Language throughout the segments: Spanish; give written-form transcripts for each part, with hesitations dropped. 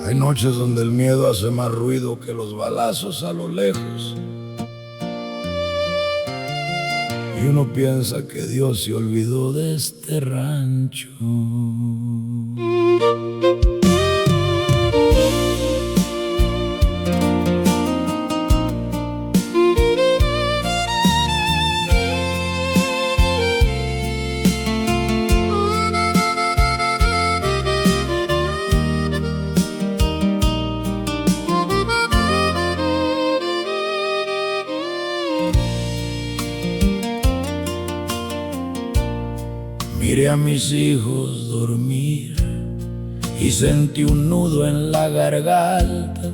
Hay noches donde el miedo hace más ruido que los balazos a lo lejos. Y uno piensa que Dios se olvidó de este rancho. Miré a mis hijos dormir y sentí un nudo en la garganta.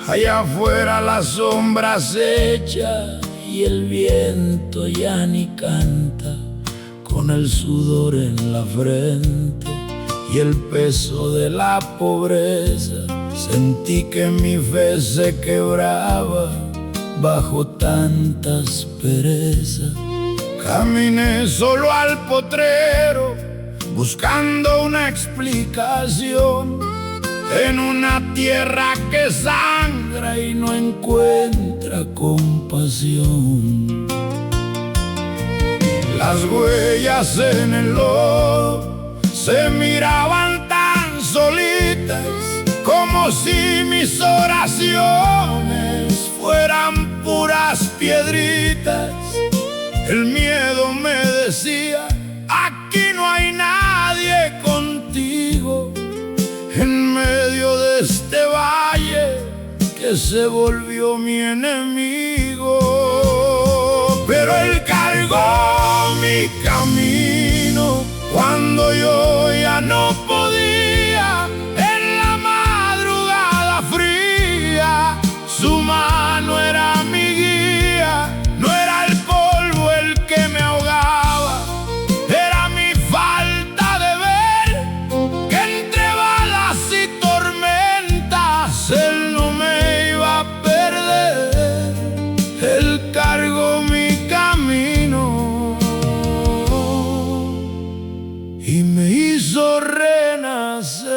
Allá afuera la sombra acecha y el viento ya ni canta. Con el sudor en la frente y el peso de la pobreza, sentí que mi fe se quebraba bajo tanta aspereza. Caminé solo al potrero buscando una explicación en una tierra que sangra y no encuentra compasión. Las huellas en el lodo se miraban tan solitas, como si mis oraciones fueran puras piedritas. El miedo me decía: aquí no hay nadie contigo, en medio de este valle que se volvió mi enemigo. Pero él cargó mi camino cuando yo ya no podía. En la madrugada fría, su mano era mi guía. No era el polvo el que me ahogaba, era mi falta de ver que entre balas y tormentas él no me iba a perder. Él cargó mi camino y me hizo renacer.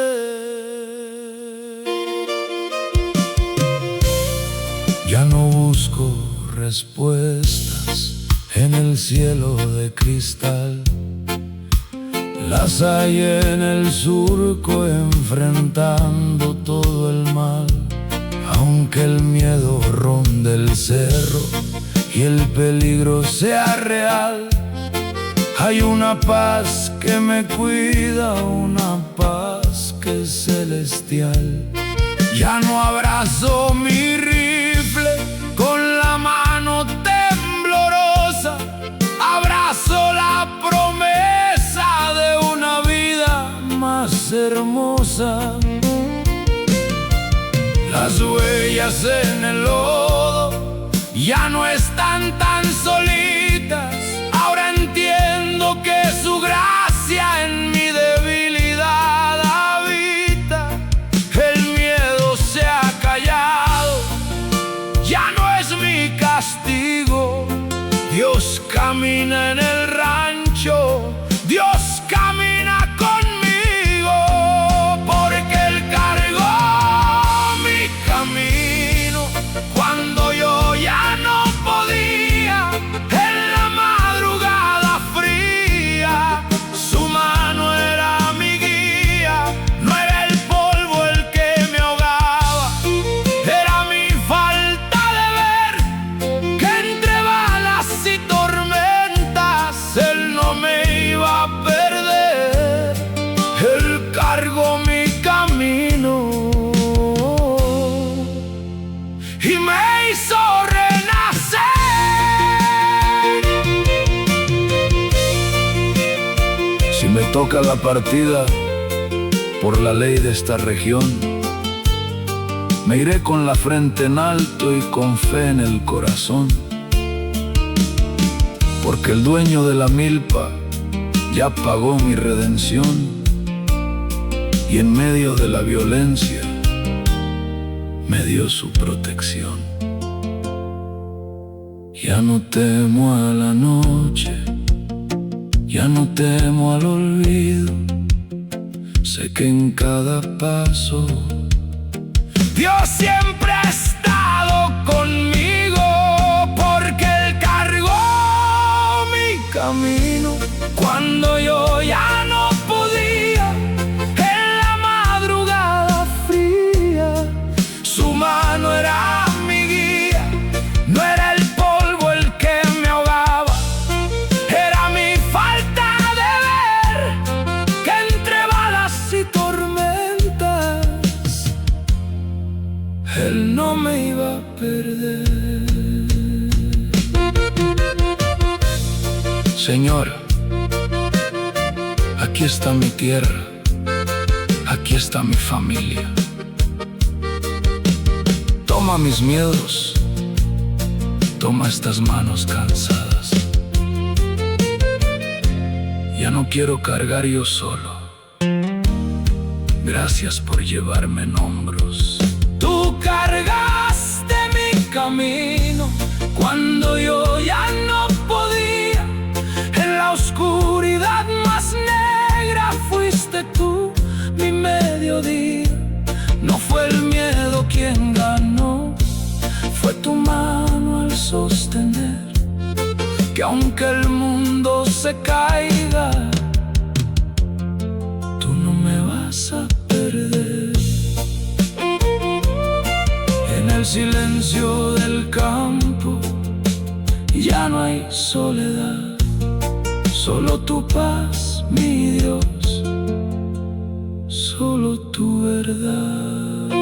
Ya no busco respuestas en el cielo de cristal, las hay en el surco enfrentando todo el mal. Aunque el miedo ronde el cerro y el peligro sea real, hay una paz que me cuida, una paz que es celestial. Ya no abrazo mi rifle con la mano temblorosa, abrazo la promesa de una vida más hermosa. Las huellas en el lodo ya no están tan solitas. Ahora entiendo que su gracia en mi debilidad habita. El miedo se ha callado, ya no es mi castigo. Dios camina en el rancho, Dios camina conmigo, porque Él cargó mi camino cuando yo ya no podía. En la madrugada fría, su mano era mi guía. No era el polvo el que me ahogaba, era mi falta de ver que entre balas y tormentas él no me iba a perder. Él cargó mi camino y me hizo renacer. Si me toca la partida, por la ley de esta región, me iré con la frente en alto y con fe en el corazón, porque el dueño de la milpa ya pagó mi redención, y en medio de la violencia me dio su protección. Ya no temo a la noche, ya no temo al olvido. Sé que en cada paso Dios siempre ha estado conmigo, porque Él cargó mi camino cuando yo ya no podía. En la madrugada fría, su mano era mi guía. No era el polvo el que me ahogaba, era mi falta de ver que entre balas y tormentas Él no me iba a perder. Señor, aquí está mi tierra, aquí está mi familia. Toma mis miedos, toma estas manos cansadas. Ya no quiero cargar yo solo. Gracias por llevarme en hombros. Tú cargaste mi camino cuando yo ya no podía. En la oscuridad más negra fuiste tú mi mediodía. No fue el miedo quien ganó, fue tu mano al sostener que aunque el mundo se caiga, tú no me vas a perder. En el silencio del campo ya no hay soledad, solo tu paz, mi Dios, solo tu verdad.